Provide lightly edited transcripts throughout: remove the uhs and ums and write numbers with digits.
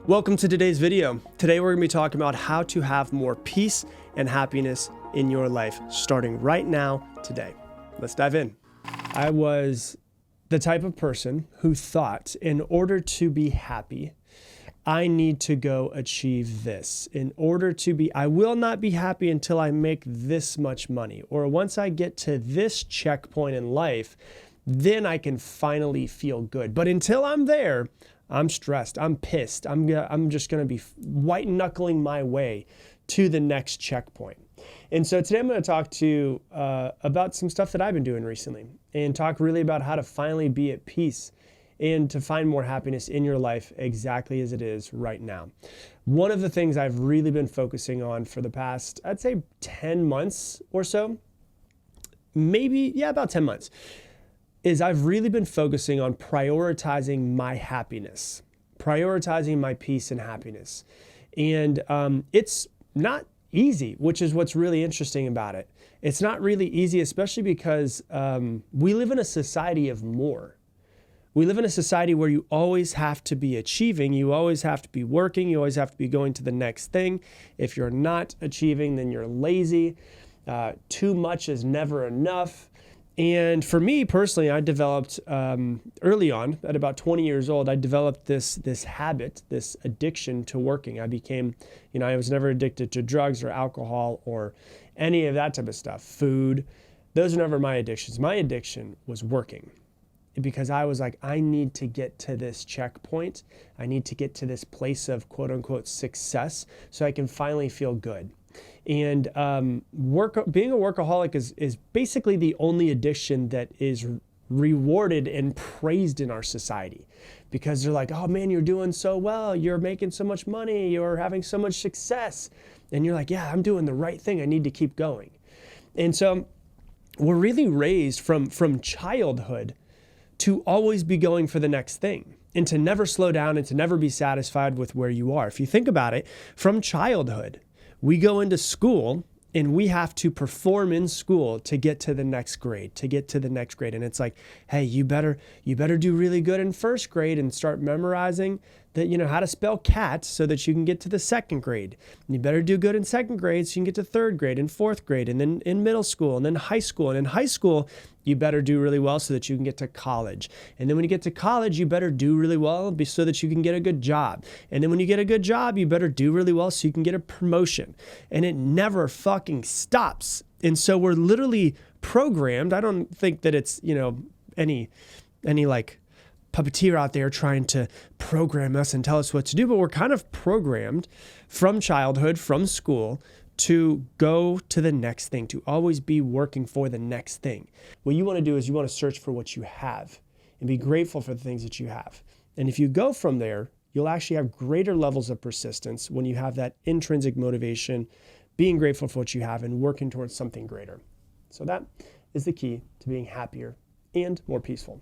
Welcome to today's video. Today we're going to be talking about how to have more peace and happiness in your life, starting right now, today. Let's dive in. I was the type of person who thought in order to be happy, I need to go achieve this. I will not be happy until I make this much money. Or once I get to this checkpoint in life, then I can finally feel good. But until I'm there, I'm stressed, I'm pissed, I'm just gonna be white knuckling my way to the next checkpoint. And so today I'm gonna talk to you about some stuff that I've been doing recently and talk really about how to finally be at peace and to find more happiness in your life exactly as it is right now. One of the things I've really been focusing on for the past, I'd say 10 months or so, about 10 months, is I've really been focusing on prioritizing my happiness, prioritizing my peace and happiness. And it's not easy, which is what's really interesting about it. It's not really easy, especially because we live in a society of more. We live in a society where you always have to be achieving, you always have to be working, you always have to be going to the next thing. If you're not achieving, then you're lazy. Too much is never enough. And for me personally, I developed early on, at about 20 years old, I developed this habit, this addiction to working. I became, I was never addicted to drugs or alcohol or any of that type of stuff. Food, those are never my addictions. My addiction was working because I was like, I need to get to this checkpoint. I need to get to this place of quote unquote success so I can finally feel good. And being a workaholic is basically the only addiction that is rewarded and praised in our society, because they're like, oh man, you're doing so well, you're making so much money, you're having so much success, and you're like, yeah, I'm doing the right thing, I need to keep going. And so we're really raised from childhood to always be going for the next thing and to never slow down and to never be satisfied with where you are. If you think about it, from childhood, we go into school and we have to perform in school to get to the next grade, And it's like, hey, you better do really good in first grade and start memorizing that, how to spell cat so that you can get to the second grade. And you better do good in second grade so you can get to third grade and fourth grade, and then in middle school and then high school. And in high school, you better do really well so that you can get to college. And then when you get to college, you better do really well so that you can get a good job. And then when you get a good job, you better do really well so you can get a promotion. And it never fucking stops. And so we're literally programmed. I don't think that it's, any like puppeteer out there trying to program us and tell us what to do, but we're kind of programmed from childhood, from school, to go to the next thing, to always be working for the next thing. What you want to do is you want to search for what you have and be grateful for the things that you have. And if you go from there, you'll actually have greater levels of persistence when you have that intrinsic motivation, being grateful for what you have and working towards something greater. So that is the key to being happier and more peaceful.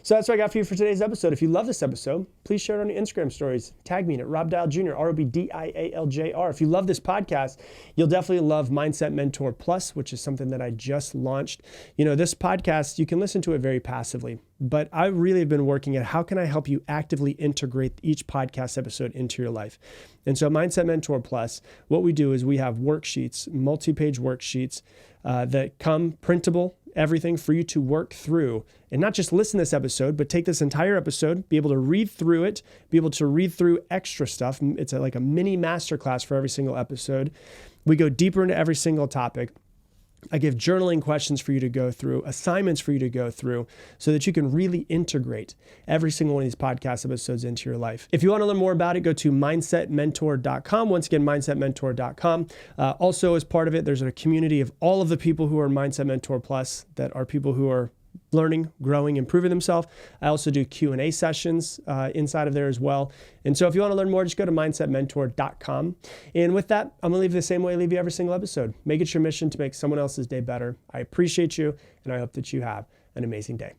So that's what I got for you for today's episode. If you love this episode, please share it on your Instagram stories. Tag me at Rob Dial Jr., ROBDIALJR. If you love this podcast, you'll definitely love Mindset Mentor Plus, which is something that I just launched. This podcast, you can listen to it very passively, but I really have been working at how can I help you actively integrate each podcast episode into your life. And so Mindset Mentor Plus, what we do is we have worksheets, multi-page worksheets that come printable, everything for you to work through and not just listen to this episode, but take this entire episode, be able to read through it, be able to read through extra stuff. It's like a mini masterclass for every single episode. We go deeper into every single topic. I give journaling questions for you to go through, assignments for you to go through so that you can really integrate every single one of these podcast episodes into your life. If you want to learn more about it, go to mindsetmentor.com. Once again, mindsetmentor.com. Also, as part of it, there's a community of all of the people who are Mindset Mentor Plus that are people who are learning, growing, improving themselves. I also do Q&A sessions inside of there as well. And so if you want to learn more, just go to mindsetmentor.com. And with that, I'm going to leave you the same way I leave you every single episode. Make it your mission to make someone else's day better. I appreciate you, and I hope that you have an amazing day.